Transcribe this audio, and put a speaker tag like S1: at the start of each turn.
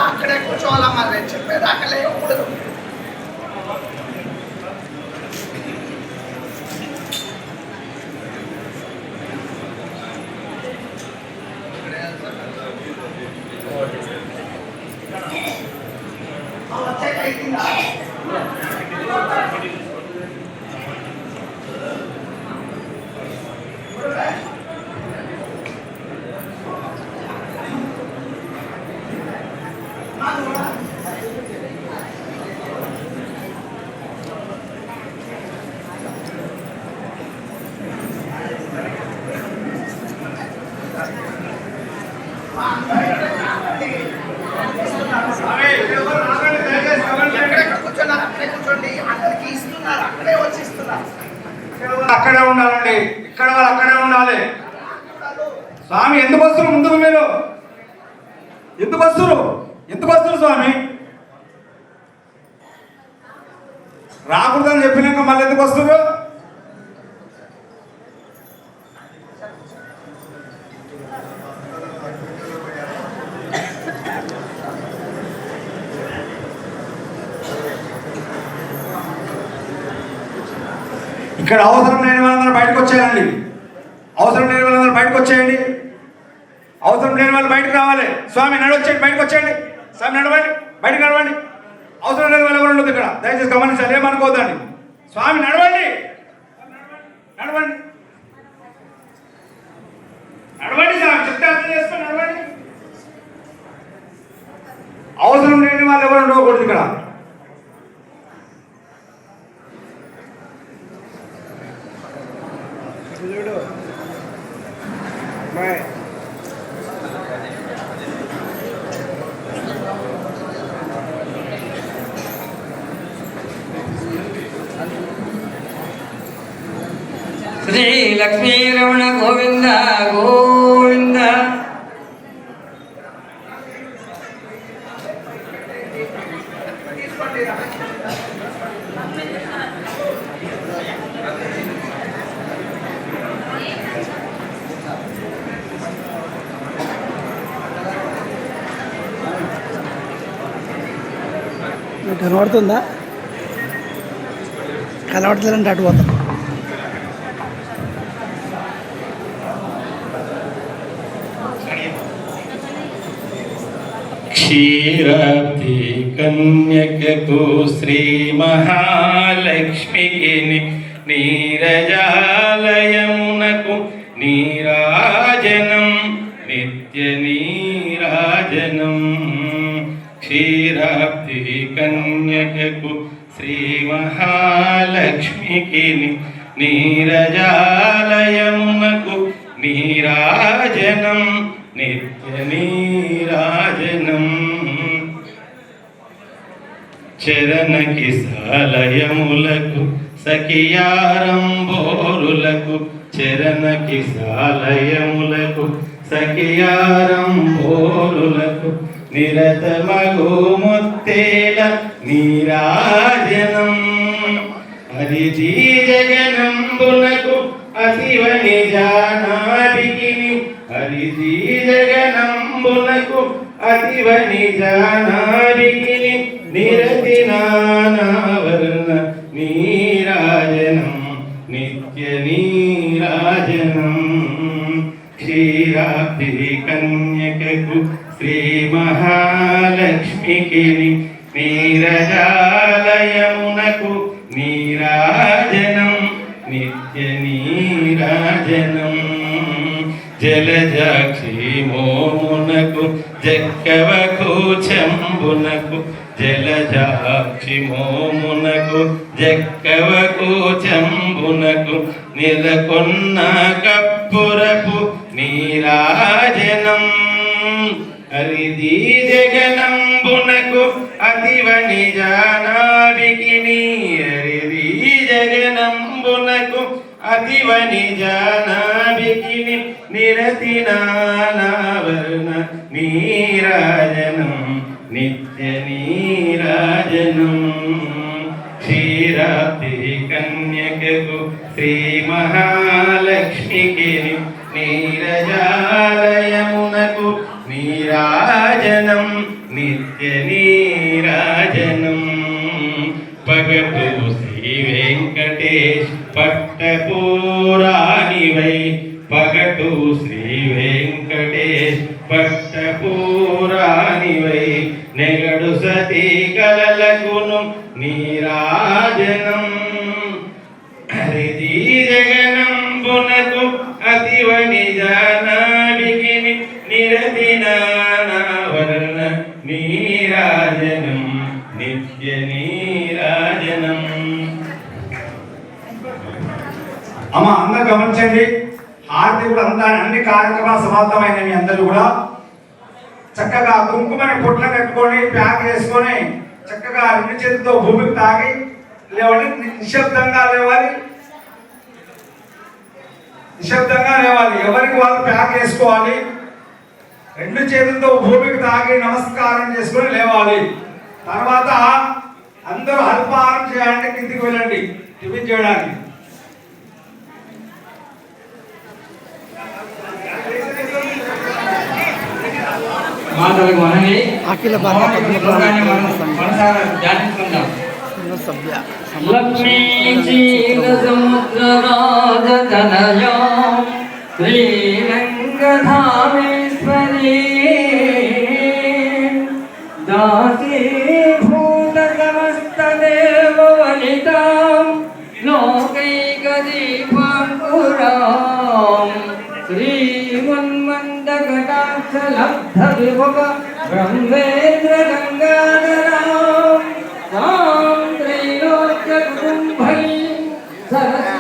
S1: అక్కడే కూర్చోవాలమ్మా, నేను చెప్పేది అక్కడే ఉండదు.
S2: అక్కడే ఉండాలండి, ఇక్కడ వాళ్ళు అక్కడే ఉండాలి. స్వామి ఎందుకు వస్తున్నారు ముందుకు? మీరు ఎందుకు వస్తున్నారు స్వామి? రాకూడదని చెప్పినాక మళ్ళీ ఎందుకు వస్తున్నారు? ఇక్కడ అవసరం లేని వాళ్ళందరూ బయటకు వచ్చేయండి. అవసరం లేని వాళ్ళందరూ బయటకు వచ్చేయండి. అవసరం లేని వాళ్ళు బయటకు రావాలి. స్వామి నడవచ్చేయండి, బయటకు వచ్చేయండి. స్వామి నడవండి, బయటకు నడవండి. అవసరం లేని వాళ్ళు ఎవరు ఉండదు ఇక్కడ, దయచేసి గమనించాలి, ఏమనుకోవద్దండి. స్వామి నడవండి, నడవండి, నడవండి. స్వామి చెప్తే అర్థం చేసుకొని నడవండి. అవసరం లేని వాళ్ళు ఎవరు ఉండకూడదు ఇక్కడ.
S3: శ్రీ లక్ష్మీ రమణ గోవింద గోవింద.
S4: కనబడుతుందా? కనబడలేదంటే అటు పోతాం.
S5: క్షీరాబ్ది కన్యకకు శ్రీ మహాలక్ష్మికి నీరజాలయమునకు నీరాజనం నిత్య నీరాజనం. క్షీరాబ్ది కన్యకకు శ్రీ మహాలక్ష్మికి నీరజాలయమునకు నీరాజనం నిత్య నీరాజనం. చరణకి సాలయములకు సఖియారంభోరులకు చరణకి సాలయములకు సఖియారంభోరులకు నిరతమగు ముత్తేల నీరాజనం. హరిజీ జగనంబునకు అశివని జానాభికి హరిజీ జగనంబునకు అశివని జానాభికి నిరతి నానావర్ణ నీరాజనం నిత్య నీరాజనం. క్షీరాబ్ది కన్యకకు శ్రీ మహాలక్ష్మికి నీరజాలయమునకు నీరాజనం నిత్య నీరాజనం. జలజాక్షి మోమునకు జక్కవకు చంబునకు జలజాక్షి మోమునకు జక్కవకు చంబునకు నిలకొన్న కప్పురపు నీరాజనం. హరిది జగనంబునకు అతివని జానాభికి హరిది జగనంబునకు అతివని జానాభికి నిరతి నానావర్ణ నీరాజనం నిత్య నీరాజనం క్షీరాబ్ది కన్యకకు శ్రీ మహాలక్ష్మికి నీరజాలయమునకు నీరాజనం నిత్య నీరాజనం పగటు శ్రీ వెంకటేశ్ పట్టపూరానివై పగటు శ్రీ వెంకటేశ్ పట్టపూరానివై నెగడు సతీ కలలకును నీరాజనం హరిది జగనంబునకు అతివ నిజానాడికి నిరతి నానావర్ణ నీరాజనం నిత్య నీరాజనం.
S2: అమ్మ అందరూ గమనించండి. హారతి కూడా అన్ని కార్యక్రమాలు సమాప్తమైన మీ అందరూ కూడా చక్కగా కుంకుమని పొట్ల కట్టుకొని ప్యాక్ చేసుకొని చక్కగా రెండు చేతితో భూమికి తాగి లేవాలి. నిశ్శబ్దంగా లేవాలి, నిశ్శబ్దంగా లేవాలి. ఎవరికి వాళ్ళు ప్యాక్ చేసుకోవాలి. రెండు చేతులతో భూమికి తాగి నమస్కారం చేసుకొని లేవాలి. తర్వాత అందరూ అల్పాహారం చేయాలంటే కిందికి వెళ్ళండి టిఫిన్ చేయడానికి.
S3: మాటలకు మనవి
S4: అఖిల భారత
S3: మనసారా ధ్యానించుకుందాం.
S4: సభ్య
S3: లక్ష్మీ క్షీర సముద్ర రాజతనయా శ్రీరంగధామేశ్వరీ దాసీ భూత సమస్త దేవ వనితాం లోకైకదీపాంకురాం శ్రీమన్మందకటాక్షలబ్ధ విభవ బ్రహ్మేంద్ర గంగాధరాం త్రైలోక్య కుటుంబై సరస్వతీ